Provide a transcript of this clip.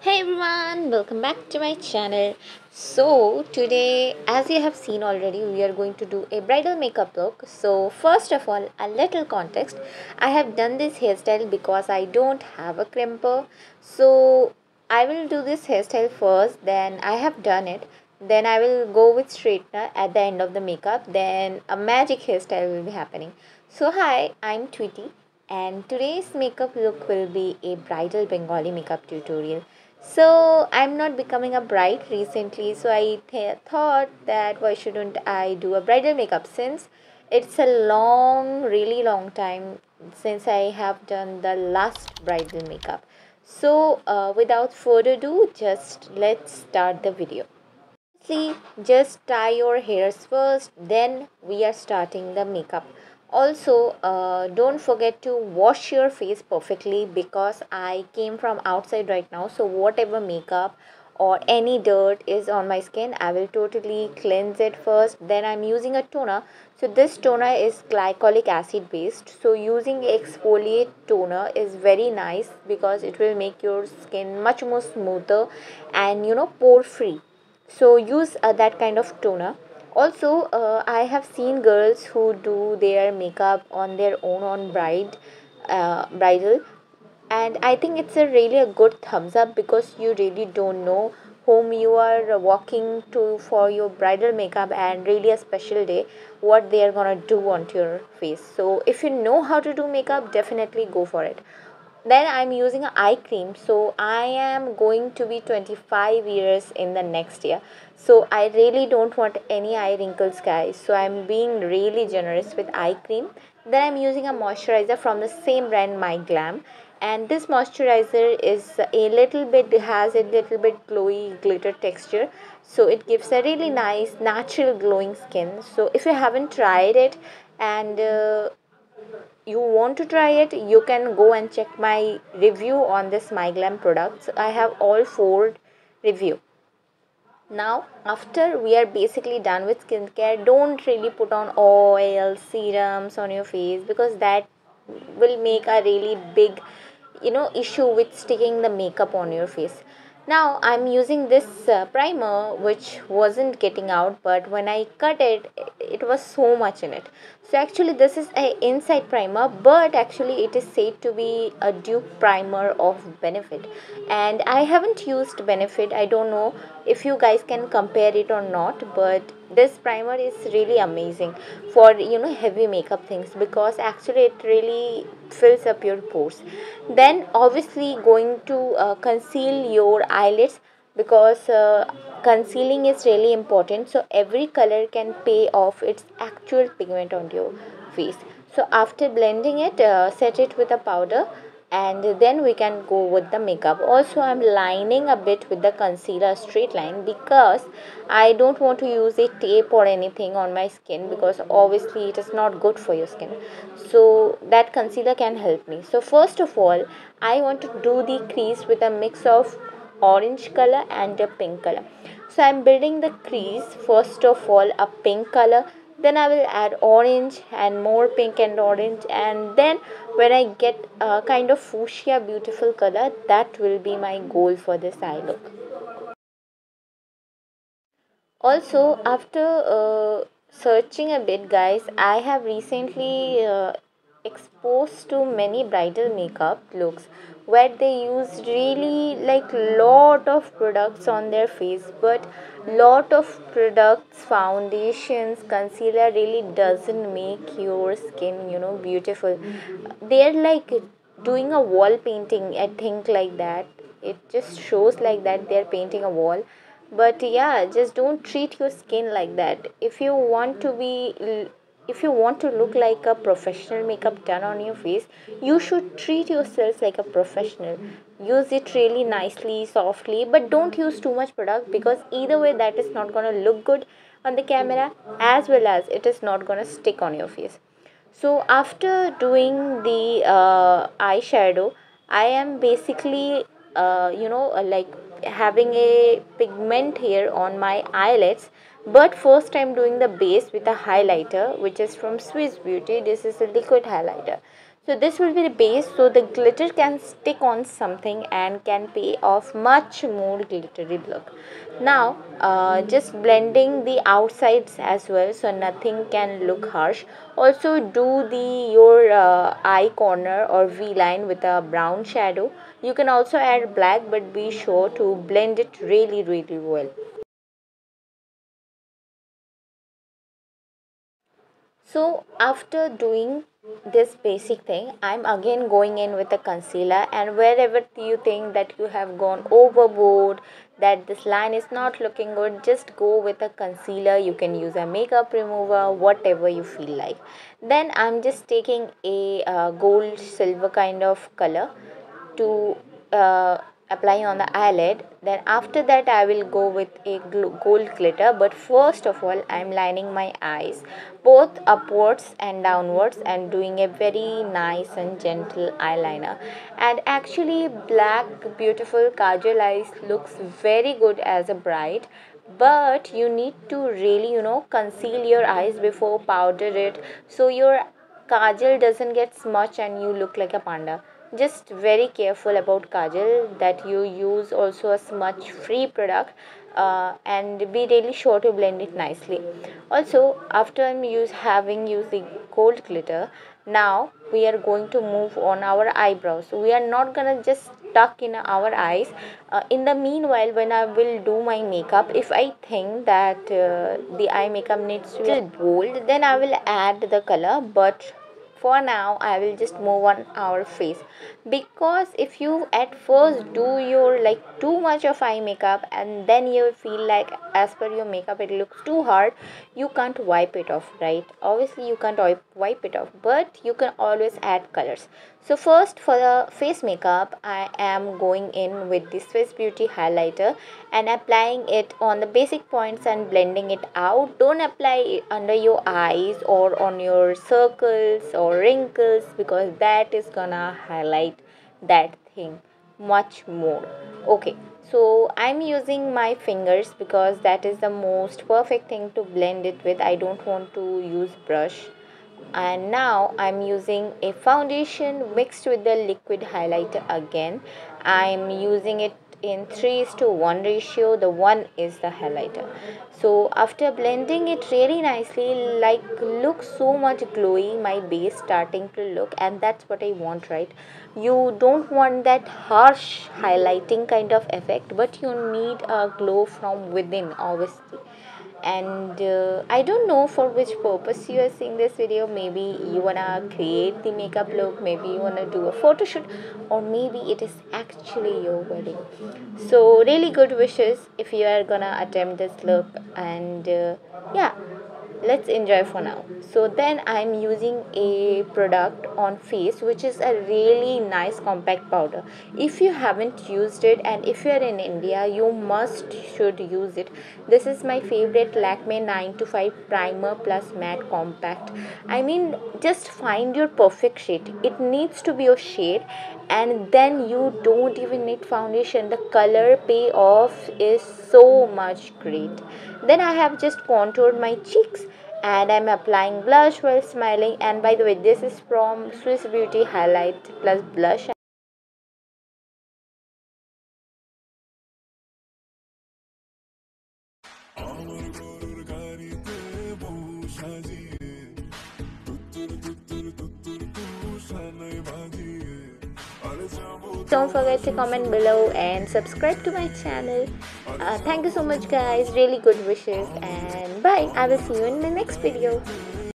Hey everyone, welcome back to my channel. So today, as you have seen already, we are going to do a bridal makeup look. So first of all, a little context. I have done this hairstyle because I don't have a crimper. So I will do this hairstyle first, then I have done it. Then I will go with straightener at the end of the makeup. Then a magic hairstyle will be happening. So hi, I'm Tweety and today's makeup look will be a bridal Bengali makeup tutorial. So I'm not becoming a bride recently, so I thought that why shouldn't I do a bridal makeup since it's a really long time since I have done the last bridal makeup. So without further ado, just let's start the video. See, just tie your hairs first, then we are starting the makeup. Also, don't forget to wash your face perfectly because I came from outside right now. So, whatever makeup or any dirt is on my skin, I will totally cleanse it first. Then, I'm using a toner. So, this toner is glycolic acid based. So, using exfoliate toner is very nice because it will make your skin much more smoother and pore free. So use that kind of toner. Also, I have seen girls who do their makeup on their own on bridal, and I think it's a good thumbs up because you really don't know whom you are walking to for your bridal makeup and really a special day what they are gonna do onto your face. So if you know how to do makeup, definitely go for it. Then I'm using an eye cream. So I am going to be 25 years in the next year. So I really don't want any eye wrinkles, guys. So I'm being really generous with eye cream. Then I'm using a moisturizer from the same brand, My Glam. And this moisturizer is a little bit, has a little bit glowy glitter texture. So it gives a really nice natural glowing skin. So if you haven't tried it and you want to try it, you can go and check my review on this My Glam products. I have all four review. Now after we are basically done with skincare, don't really put on oil serums on your face because that will make a really big issue with sticking the makeup on your face. Now I'm using this primer which wasn't getting out, but when I cut it, it was so much in it. So actually this is a inside primer, but actually it is said to be a dupe primer of Benefit, and I haven't used Benefit. I don't know if you guys can compare it or not, but this primer is really amazing for heavy makeup things because actually it really fills up your pores. Then obviously going to conceal your eyelids because concealing is really important, so every color can pay off its actual pigment on your face. So after blending it, set it with a powder and then we can go with the makeup. Also, I'm lining a bit with the concealer straight line because I don't want to use a tape or anything on my skin because obviously it is not good for your skin. So that concealer can help me. So first of all, I want to do the crease with a mix of orange color and a pink color. So I'm building the crease first of all a pink color, then I will add orange and more pink and orange, and then when I get a kind of fuchsia beautiful color, that will be my goal for this eye look. Also, after searching a bit, guys, I have recently exposed to many bridal makeup looks where they use really like lot of products on their face, but lot of products, foundations, concealer really doesn't make your skin beautiful. They're like doing a wall painting, I think, like that. It just shows like that they're painting a wall, but yeah, just don't treat your skin like that. If you want to look like a professional makeup done on your face, you should treat yourself like a professional. Use it really nicely, softly, but don't use too much product because either way that is not going to look good on the camera, as well as it is not going to stick on your face. So after doing the eyeshadow, I am basically like having a pigment here on my eyelids. But first I'm doing the base with a highlighter which is from Swiss Beauty. This is a liquid highlighter. So this will be the base, so the glitter can stick on something and can pay off much more glittery look. Now just blending the outsides as well, so nothing can look harsh. Also do the your eye corner or V line with a brown shadow. You can also add black, but be sure to blend it really well. So after doing this basic thing, I'm again going in with a concealer, and wherever you think that you have gone overboard, that this line is not looking good, just go with a concealer. You can use a makeup remover, whatever you feel like. Then I'm just taking a gold silver kind of color to apply on the eyelid. Then after that I will go with a gold glitter, but first of all I'm lining my eyes both upwards and downwards and doing a very nice and gentle eyeliner. And actually black beautiful kajal eyes looks very good as a bride, but you need to really conceal your eyes before powder it, so your kajal doesn't get smudged and you look like a panda. Just very careful about kajal, that you use also a smudge free product, and be really sure to blend it nicely. Also after having used the gold glitter, now we are going to move on our eyebrows. So we are not gonna just stuck in our eyes. In the meanwhile, when I will do my makeup, if I think that the eye makeup needs to be bold, then I will add the color, but for now I will just move on our face. Because if you at first do your like too much of eye makeup and then you feel like as per your makeup it looks too hard, you can't wipe it off, right? Obviously you can't wipe it off, but you can always add colors. So first for the face makeup, I am going in with the Swiss Beauty highlighter and applying it on the basic points and blending it out. Don't apply it under your eyes or on your circles or wrinkles, because that is gonna highlight that thing much more. Okay, so I'm using my fingers because that is the most perfect thing to blend it with. I don't want to use brush. And now I'm using a foundation mixed with the liquid highlighter again. I'm using it in 3:1 ratio. The one is the highlighter. So after blending it really nicely, like looks so much glowy, my base starting to look, and that's what I want, right? You don't want that harsh highlighting kind of effect, but you need a glow from within, obviously. And I don't know for which purpose you are seeing this video. Maybe you wanna create the makeup look, maybe you wanna do a photo shoot, or maybe it is actually your wedding. So really good wishes if you are gonna attempt this look. And yeah, let's enjoy for now. So then I'm using a product on face which is a really nice compact powder. If you haven't used it and if you are in India, you must should use it. This is my favorite Lakme 9 to 5 primer plus matte compact. I mean, just find your perfect shade. It needs to be your shade, and then you don't even need foundation. The color payoff is so much great. Then I have just contoured my cheeks and I'm applying blush while smiling. And by the way, this is from Swiss Beauty Highlight Plus Blush. Don't forget to comment below and subscribe to my channel. Thank you so much guys, really good wishes, and bye. I will see you in the next video.